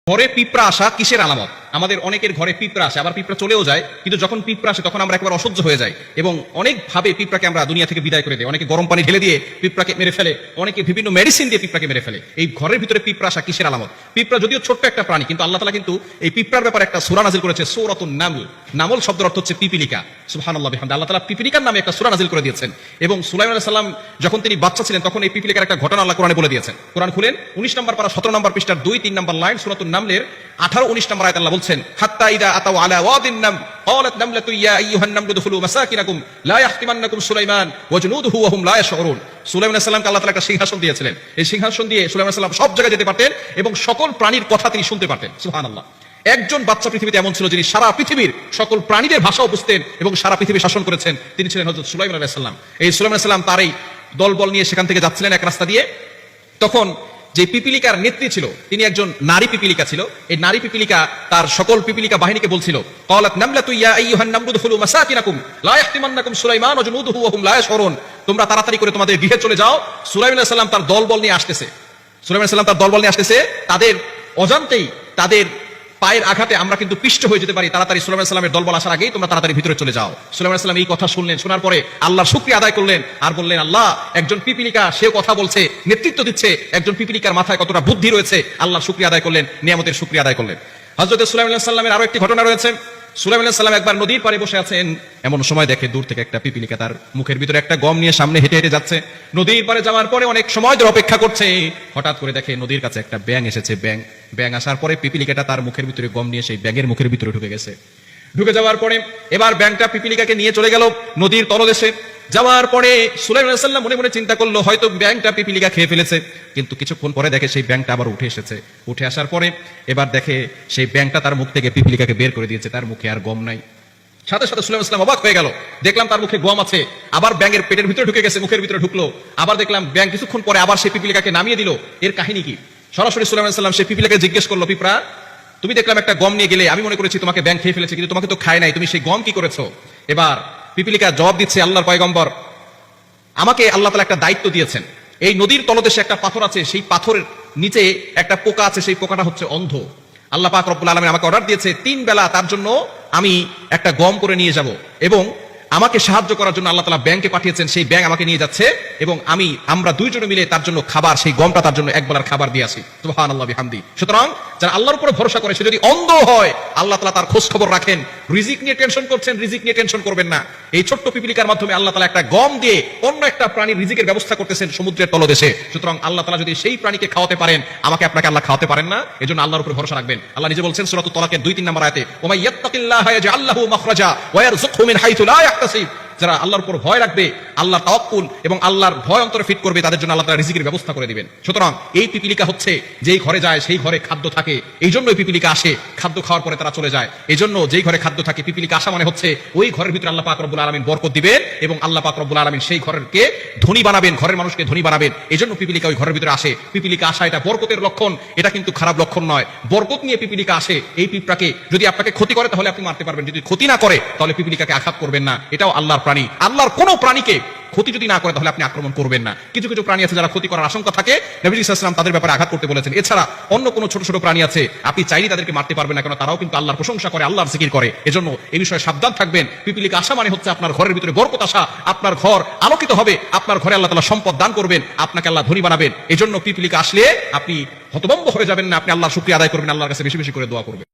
ঘরে পিঁপড়া আসা কিসের আলামত? আমাদের অনেকের ঘরে পিঁপড়া আসে, আবার পিঁপড়া চলেও যায়, কিন্তু যখন পিঁপড়া আসে তখন আমরা একবার অসহ্য হয়ে যাই এবং অনেকভাবে পিঁপড়াকে আমরা দুনিয়া থেকে বিদায় করে দিই। অনেকে গরম পানি ঢেলে দিয়ে পিঁপড়াকে মেরে ফেলে, অনেকে বিভিন্ন মেডিসিন দিয়ে পিঁপড়াকে মেরে ফেলে। এই ঘরের ভিতরে পিঁপড়া আসা কিসের আলামত? পিঁপড়া যদিও ছোট্ট একটা প্রাণী, কিন্তু আল্লাহ তাআলা কিন্তু এই পিঁপড়ার ব্যাপারে একটা সূরা নাযিল করেছে, সূরাতুন নামল। নামল শব্দের অর্থ হচ্ছে পিপিলিকা। সুবহানাল্লাহ বিহামদি। আল্লাহ তাআলা পিপিলিকার নামে একটা সূরা নাযিল করে দিয়েছেন এবং সুলাইমান আলাইহিস সালাম যখন তিনি বাচ্চা ছিলেন তখন এই পিপিলিকার একটা ঘটনা আল্লাহ কোরআনে বলে দিয়েছেন। কোরআন খুলেন 19 নম্বর পারা 17 নম্বর পৃষ্ঠার 2-3 নম্বর লাইন, সূরাতুন নামলের 18-19 নম্বর আয়াত আল্লাহ বলছেন, হাত্তা ইদা আতাউ আলা ওয়াদিন নাম ক্বালাত নামলাতু ইয়া আইয়ুহান নামলু দুখুলু মাসাকিনাকুম লা ইয়াহতিমান্নাকুম সুলাইমান ওয়া জুনুদুহু ওয়া হুম লা ইয়াশউরুন। সুলাইমান আলাইহিস সালামকে আল্লাহ তাআলা একটা সিংহাসন দিয়েছিলেন। এই সিংহাসন দিয়ে সুলাইমান আলাইহিস সালাম সব জায়গায় যেতে পারতেন এবং সকল প্রাণীর কথা তিনি শুনতে পারতেন। সুবহানাল্লাহ। একজন বাচ্চা পৃথিবীতে এমন ছিল যিনি সারা পৃথিবীর সকল প্রাণীদের ভাষাও বুঝতেন এবং সারা পৃথিবী শাসন করেছেন। তিনি ছিলেন হযরত সুলাইমান আলাইহিস সালাম। এই সুলাইমান আলাইহিস সালাম তার এই দলবল নিয়ে সেখান থেকে যাচ্ছিলেন এক রাস্তা দিয়ে। তখন যে পিপিলিকার নেত্রী ছিল তিনি একজন নারী পিপিলিকা ছিল। এই নারী পিপিলিকা তার সকল পিপিলিকা বাহিনীকে বলছিল, ক্বালাত নামলাতু ইয়া আইয়ুহান নামলু দুখুলু মাসাকিনাকুম লা ইয়াহতিমান্নাকুম সুলাইমান ওয়া জুনুদুহু ওয়া হুম লা ইয়াশউরুন। তোমরা তাড়াতাড়ি করে তোমাদের গৃহে চলে যাও, সুলাইমান আলাইহিস সালাম তার দলবল নিয়ে আসতেছে। সুলাইমান আলাইহিস সালাম তার দলবল নিয়ে আসতেছে। তাদের অজান্তেই তাদের পায়ের আঘাতে আমরা কিন্তু পিষ্ট হয়ে যেতে পারি। তাড়াতাড়ি সুলাইমান আলাইহিস সালামের দলবল আসার আগেই তোমরা তাড়াতাড়ি ভিতরে চলে যাও। সুলাইমান আলাইহিস সালাম এই কথা শুনলেন, শোনার পরে আল্লাহর শুকরিয়া আদায় করলেন আর বললেন, আল্লাহ, একজন পিপিলিকা সেও কথা বলছে, নেতৃত্ব দিচ্ছে, একজন পিপিলিকার মাথায় কতটা বুদ্ধি রয়েছে। আল্লাহর শুকরিয়া আদায় করলেন, নিয়ামতের শুকরিয়া আদায় করলেন। হযরত সুলাইমান আলাইহিস সালামের আরো একটি ঘটনা রয়েছে। সুলাইমান আলাইহিস সালাম একবার নদীর পাড়ে বসে আছেন, এমন সময় দেখে দূর থেকে একটা পিপিলিকা তার মুখের ভিতরে একটা গম নিয়ে সামনে হেঁটে হেঁটে যাচ্ছে। নদীর পাড়ে যাওয়ার পরে অনেক সময় ধরে অপেক্ষা করছে। হঠাৎ করে দেখে নদীর কাছে একটা ব্যাঙ এসেছে। ব্যাঙ আসার পরে পিপিলিকাটা তার মুখের ভিতরে গম নিয়ে সেই ব্যাঙের মুখের ভিতরে ঢুকে গেছে। ঢুকে যাওয়ার পরে এবার ব্যাঙটা পিপিলিকাকে নিয়ে চলে গেল নদীর তলদেশে। যাওয়ার পরে সুলাইমান আলাইহিস সালাম মনে মনে চিন্তা করলো, হয়তো ব্যাঙটা পিপিলিকা খেয়ে ফেলেছে। কিন্তু কিছুক্ষণ পরে দেখে সেই ব্যাঙটা আবার উঠে এসেছে। উঠে আসার পরে এবার দেখে সেই ব্যাঙটা তার মুখ থেকে পিপিলিকাকে বের করে দিয়েছে, তার মুখে আর গম নাই। সাথে সাথে সুলাইমান আলাইহিস সালাম অবাক হয়ে গেল, দেখলাম তার মুখে গম আছে। আবার ব্যাঙের পেটের ভিতরে ঢুকে গেছে, মুখের ভিতরে ঢুকলো। আবার দেখলাম ব্যাঙ কিছুক্ষণ পরে আবার সেই পিপিলিকাকে নামিয়ে দিল। এর কাহিনী কি? সরাসরি সুলাইমান আলাইহিস সালাম সেই পিপিলিকাকে জিজ্ঞেস করলো, পিঁপড়া, তুমি দেখলাম একটা গম নিয়ে গেলে, আমি মনে করেছি তোমাকে ব্যাঙ খেয়ে ফেলেছে, কিন্তু তোমাকে তো খায় নাই, তুমি সেই গম কি করেছো? এবার পিপিলিকা জবাব দিচ্ছে, আল্লাহর পয়গম্বর, আমাকে আল্লাহ তাআলা একটা দায়িত্ব দিয়েছেন। এই নদীর তলদেশে একটা পাথর আছে, সেই পাথরের নিচে একটা পোকা আছে, সেই পোকাটা হচ্ছে অন্ধ। আল্লাহ পাক রব্বুল আলামিন আমাকে অর্ডার দিয়েছে 3 বেলা তার জন্য আমি একটা গম করে নিয়ে যাব এবং আমাকে সাহায্য করার জন্য আল্লাহ তাআলা ব্যাঙকে পাঠিয়েছেন। সেই ব্যাঙ আমাকে নিয়ে যাচ্ছে এবং আমরা দুইজনে মিলে তার জন্য খাবার, সেই গমটা তার জন্য এক বেলার খাবার দিয়ে আসি। সুবহানাল্লাহ বিহামদি। সুতরাং যারা আল্লাহর উপরে ভরসা করে, সে যদি অন্ধ হয় আল্লাহ তাআলা তার খোঁজ খবর রাখেন। রিজিক নিয়ে টেনশন করছেন, রিজিক নিয়ে টেনশন করবেন না। এই ছোট্ট পিপিলিকার মাধ্যমে আল্লাহ তাআলা একটা গম দিয়ে অন্য একটা প্রাণীর রিজিকের ব্যবস্থা করতেছেন সমুদ্রের তলদেশে। সুতরাং আল্লাহ তাআলা যদি সেই প্রাণীকে খাওয়াতে পারেন, আমাকে আপনাকে আল্লাহ খাওয়াতে পারেন না? এজন্য আল্লাহর উপরে ভরসা রাখবেন। আল্লাহ নিজে বলছেন সূরাতুত তালাকের 2-3 নম্বর আয়াতে, ওয়া মান ইয়াত্তাকিল্লাহা ইয়াজআল লাহু মাখরাজা ওয়া ইয়ারযুকহু মিন হাইথু লা ইয়াহতাসিব। যারা আল্লাহর উপর ভয় রাখবে, আল্লাহর তাওয়াক্কুল এবং আল্লাহর ভয় অন্তরে ফিট করবে, তাদের জন্য আল্লাহ তাআলা রিজিকের ব্যবস্থা করে দিবেন। সুতরাং এই পিপিলিকা হচ্ছে যেই ঘরে যায় সেই ঘরে খাদ্য থাকে। এই জন্যই পিপিলিকা আসে, খাদ্য খাওয়ার পরে তারা চলে যায়। এই জন্য যেই ঘরে খাদ্য থাকে, পিপিলিকা আসা মানে হচ্ছে ওই ঘরের ভিতরে আল্লাহ পাক রব্বুল আলামিন বরকত দিবেন এবং আল্লাহ পাক রব্বুল আলামিন সেই ঘরকে ধনী বানাবেন, ঘরের মানুষকে ধনী বানাবেন। এই জন্য পিপিলিকা ওই ঘরের ভিতরে আসে। পিপিলিকা আসা এটা বরকতের লক্ষণ, এটা কিন্তু খারাপ লক্ষণ নয়। বরকত নিয়ে পিপিলিকা আসে। এই পিঁপড়াকে যদি আপনাকে ক্ষতি করে তাহলে আপনি মারতে পারবেন, যদি ক্ষতি না করে তাহলে পিপিলিকাকে আঘাত করবেন না। এটাও আল্লাহর প্রাণী। আল্লাহর কোন প্রাণীকে ক্ষতি যদি না করে তাহলে আপনি আক্রমণ করবেন না। কিছু কিছু প্রাণী আছে যারা ক্ষতি করার আশঙ্কা থাকে, নবী সাল্লাল্লাহু আলাইহি ওয়াসাল্লাম তাদের ব্যাপারে আঘাত করতে বলেছেন। এছাড়া অন্য কোন ছোট ছোট প্রাণী আছে, আপনি চাইলে তাদেরকে মারতে পারবেন না, কারণ তারাও কিন্তু আল্লাহর প্রশংসা করে, আল্লাহর জিকির করে। এজন্য এই বিষয়ে সাবধান থাকবেন। পিপিলিকা আসা মানে হচ্ছে আপনার ঘরের ভিতরে বরকত আসা, আপনার ঘর আলোকিত হবে, আপনার ঘরে আল্লাহ তাআলা সম্পদ দান করবেন, আপনাকে আল্লাহ ধনী বানাবেন। এজন্য পিপিলিকা আসলে আপনি হতভম্ব হয়ে যাবেন না, আপনি আল্লাহর শুকরিয়া আদায় করবেন, আল্লাহর কাছে বেশি বেশি করে দোয়া করবেন।